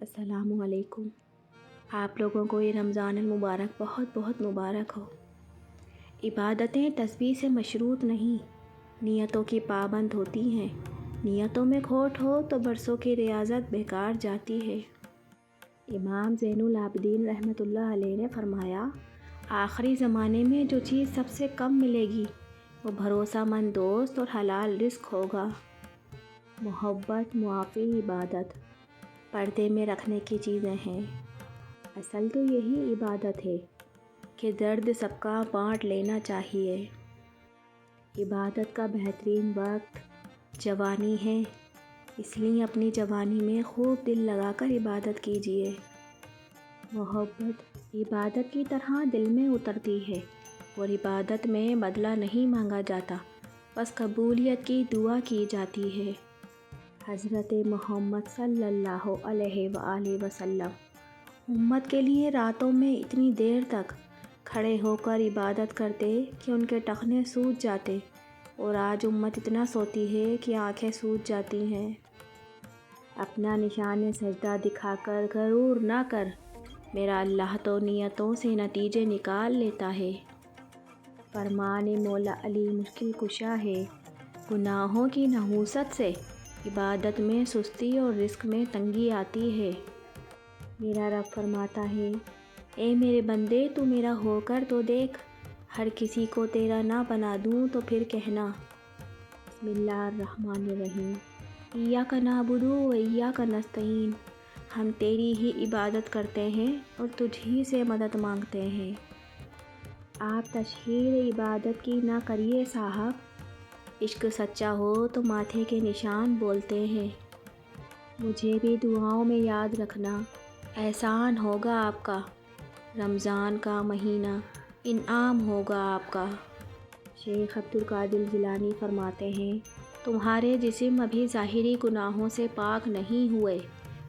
السلام علیکم۔ آپ لوگوں کو یہ رمضان المبارک بہت بہت مبارک ہو۔ عبادتیں تسبیح سے مشروط نہیں، نیتوں کی پابند ہوتی ہیں۔ نیتوں میں کھوٹ ہو تو برسوں کی ریاضت بیکار جاتی ہے۔ امام زین العابدین رحمۃ اللہ علیہ نے فرمایا، آخری زمانے میں جو چیز سب سے کم ملے گی وہ بھروسہ مند دوست اور حلال رزق ہوگا۔ محبت، معافی، عبادت پردے میں رکھنے کی چیزیں ہیں۔ اصل تو یہی عبادت ہے کہ درد سب کا بانٹ لینا چاہیے۔ عبادت کا بہترین وقت جوانی ہے، اس لیے اپنی جوانی میں خوب دل لگا کر عبادت کیجیے۔ محبت عبادت کی طرح دل میں اترتی ہے اور عبادت میں بدلہ نہیں مانگا جاتا، بس قبولیت کی دعا کی جاتی ہے۔ حضرت محمد صلی اللہ علیہ وآلہ وسلم امت کے لیے راتوں میں اتنی دیر تک کھڑے ہو کر عبادت کرتے کہ ان کے ٹخنے سوج جاتے، اور آج امت اتنا سوتی ہے کہ آنکھیں سوج جاتی ہیں۔ اپنا نشان سجدہ دکھا کر غرور نہ کر، میرا اللہ تو نیتوں سے نتیجے نکال لیتا ہے۔ فرمان مولا علی مشکل کشا ہے، گناہوں کی نحوست سے عبادت میں سستی اور رزق میں تنگی آتی ہے۔ میرا رب فرماتا ہے، اے میرے بندے تو میرا ہو کر تو دیکھ، ہر کسی کو تیرا نہ بنا دوں تو پھر کہنا۔ بسم اللہ الرحمن الرحیم۔ ایاک نعبد و ایاک نستعین، ہم تیری ہی عبادت کرتے ہیں اور تجھ ہی سے مدد مانگتے ہیں۔ آپ تشہیر عبادت کی نہ کریے صاحب، عشق سچا ہو تو ماتھے کے نشان بولتے ہیں۔ مجھے بھی دعاؤں میں یاد رکھنا، احسان ہوگا آپ کا، رمضان کا مہینہ انعام ہوگا آپ کا۔ شیخ عبد القادر جیلانی فرماتے ہیں، تمہارے جسم ابھی ظاہری گناہوں سے پاک نہیں ہوئے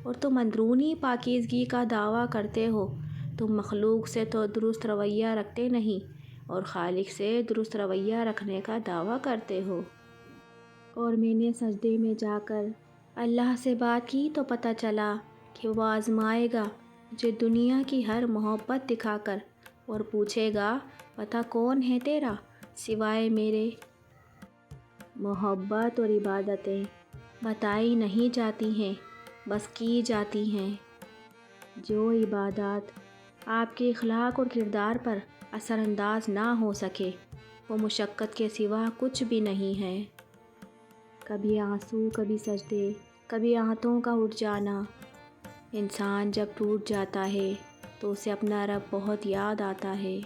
اور تم اندرونی پاکیزگی کا دعویٰ کرتے ہو۔ تم مخلوق سے تو درست رویہ رکھتے نہیں اور خالق سے درست رویہ رکھنے کا دعویٰ کرتے ہو۔ اور میں نے سجدے میں جا کر اللہ سے بات کی تو پتہ چلا کہ وہ آزمائے گا مجھے دنیا کی ہر محبت دکھا کر اور پوچھے گا، بتا کون ہے تیرا سوائے میرے۔ محبت اور عبادتیں بتائی نہیں جاتی ہیں، بس کی جاتی ہیں۔ جو عبادات آپ کے اخلاق اور کردار پر اثر انداز نہ ہو سکے، وہ مشقت کے سوا کچھ بھی نہیں ہے۔ کبھی آنسو، کبھی سجدے، کبھی آنتوں کا اٹھ جانا۔ انسان جب ٹوٹ جاتا ہے تو اسے اپنا رب بہت یاد آتا ہے۔